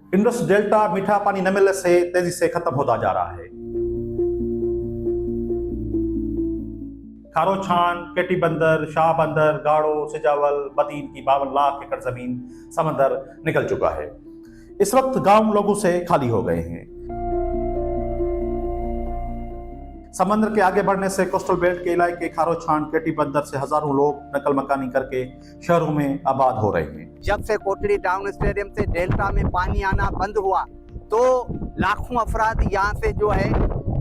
Indus delta मीठा पानी न मिलने से तेजी से खत्म होता जा रहा है। खारो छान, केटी बंदर, शाह बंदर, गाड़ो, सिजावल, बदीन की 52 लाख एकड़ जमीन समंदर निकल चुका है। इस वक्त गांव लोगों से खाली हो गए हैं। समंदर के आगे बढ़ने से कोस्टल बेल्ट के इलाके खारो छान, केटी बंदर से हजारों लोग नकल मकानी करके शहरों में आबाद हो रहे हैं। जब से कोटड़ी टाउन स्टेडियम से डेल्टा में पानी आना बंद हुआ तो लाखों अफराद यहाँ से जो है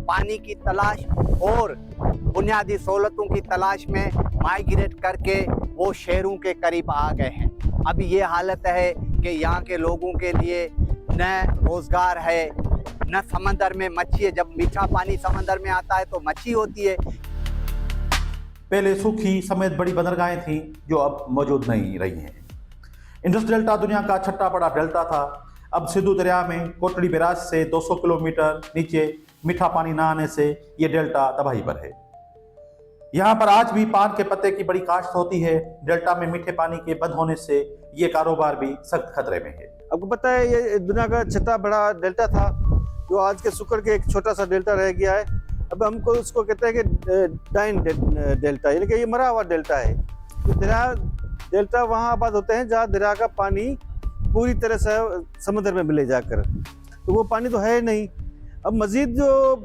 पानी की तलाश और बुनियादी सहूलतों की तलाश में माइग्रेट करके वो शहरों के करीब आ गए हैं। अभी ये हालत है कि यहाँ के लोगों के लिए न रोजगार है, न समंदर में मच्छी है। जब मीठा पानी समंदर में आता है तो मच्छी होती है। पहले सूखी समेत बड़ी बंदरगाहें थीं जो अब मौजूद नहीं रही हैं। इंडस डेल्टा दुनिया का छठा बड़ा डेल्टा था। अब सिंधु दरिया में कोटड़ी बैराज से 200 किलोमीटर नीचे मीठा पानी न आने से ये डेल्टा तबाही पर है। यहाँ पर आज भी पान के पत्ते की बड़ी काश्त होती है। डेल्टा में मीठे पानी के बंद होने से ये कारोबार भी सख्त खतरे में है। आपको पता है ये दुनिया का छठा बड़ा डेल्टा था जो आज के सुकर के एक छोटा सा डेल्टा रह गया है। अब हमको उसको कहते हैं कि डाइन डेल्टा, यानी कि ये मरा हुआ डेल्टा है। तो दरिया डेल्टा वहाँ आबाद होते हैं जहाँ दरिया का पानी पूरी तरह से समुद्र में मिले जाकर, तो वो पानी तो है नहीं। अब मजीद जो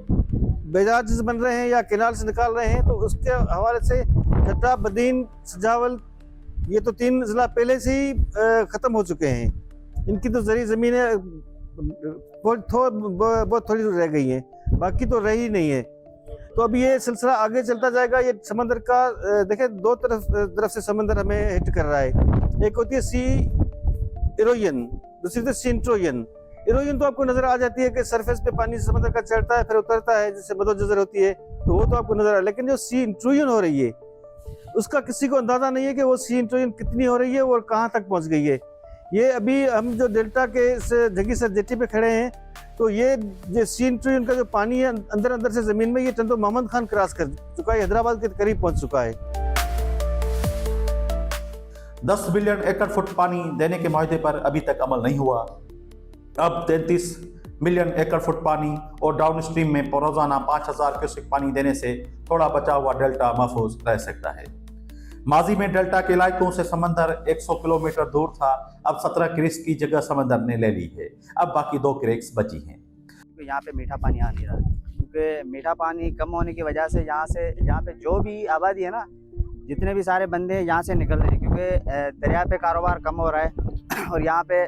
बैराज बन रहे हैं या कैनाल से निकाल रहे हैं तो उसके हवाले से छठा, बदीन, सजावल, ये तो 3 जिला पहले से ही ख़त्म हो चुके हैं। इनकी तो जरी ज़मीनें बहुत थोड़ी रह गई हैं, बाकी तो रही नहीं है। तो अब ये सिलसिला आगे चलता जाएगा। ये समंदर का देखें, 2 तरफ से समंदर हमें हिट कर रहा है। एक होती है सी इरोजन, दूसरी होती है सी इंट्रोजन। इरोजन तो आपको नजर आ जाती है कि सरफेस पे पानी समंदर का चढ़ता है फिर उतरता है, जैसे मदोजर होती है, तो वो तो आपको नजर आ। लेकिन जो सी इंट्रोजन हो रही है उसका किसी को अंदाजा नहीं है कि वो सी इंट्रोजन कितनी हो रही है और कहाँ तक पहुँच गई है। ये अभी हम जो डेल्टा के जगी सर जेटी पे खड़े हैं तो ये सी इंट्रोजन का जो पानी है अंदर से जमीन में, ये टंडो मोहम्मद खान क्रॉस कर चुका है, हैदराबाद के करीब पहुंच चुका है। 10 बिलियन एकड़ फुट पानी देने के माहदे पर अभी तक अमल नहीं हुआ। अब 33 मिलियन एकड़ फुट पानी और डाउन स्ट्रीम में रोजाना 5000 क्यूसेक पानी देने से थोड़ा बचा हुआ डेल्टा महफूज रह सकता है। माजी में डेल्टा के इलाकों से समंदर 100 किलोमीटर दूर था। अब 17 क्रेक्स की जगह समंदर ने ले ली है। अब बाकी 2 क्रेक्स बची हैं। यहाँ पे मीठा पानी आ नहीं रहा क्योंकि मीठा पानी कम होने की वजह से यहाँ पे जो भी आबादी है ना, जितने भी सारे बंदे यहाँ से निकल रहे हैं क्योंकि दरिया पे कारोबार कम हो रहा है और यहाँ पे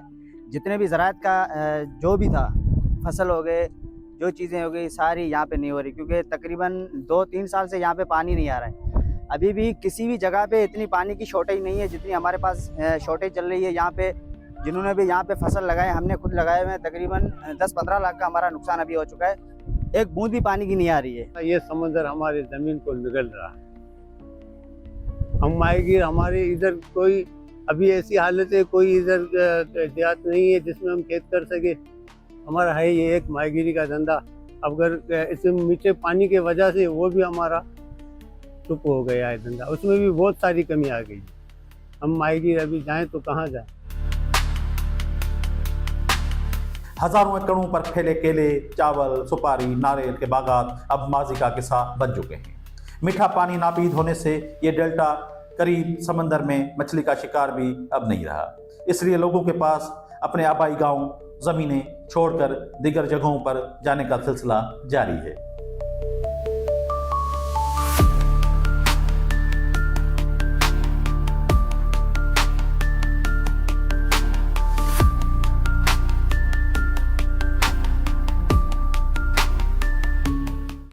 जितने भी ज़राअत का जो भी था, फसल हो गए, जो चीज़ें हो गई, सारी यहाँ पे नहीं हो रही क्योंकि तकरीबन 2-3 साल से यहाँ पे पानी नहीं आ रहा है। अभी भी किसी भी जगह पे इतनी पानी की शॉर्टेज नहीं है जितनी हमारे पास शॉर्टेज चल रही है। यहाँ पे जिन्होंने भी यहाँ पे फसल लगाए, हमने खुद लगाए हुए हैं, तकरीबन 10-15 लाख का हमारा नुकसान अभी हो चुका है। एक बूंद भी पानी की नहीं आ रही है। ये समंदर हमारे जमीन को निगल रहा है। हम माहीगीर, हमारे इधर कोई अभी ऐसी हालत है, कोई इधर देहात नहीं है जिसमें हम खेत कर सके। हमारा है ये एक माहीगीरी का धंधा। अगर इस मीठे पानी के वजह से वो भी हमारा चुप हो गया है धंधा, उसमें भी बहुत सारी कमी आ गई। हम माहीगीर अभी जाएं तो कहाँ जाएं। हजारों एकड़ों पर फैले केले, चावल, सुपारी, नारियल के बागात अब माजी का किस्सा बन चुके हैं। मीठा पानी नापीद होने से ये डेल्टा करीब समंदर में मछली का शिकार भी अब नहीं रहा। इसलिए लोगों के पास अपने आबाई गांव, जमीनें छोड़कर दीगर जगहों पर जाने का सिलसिला जारी है।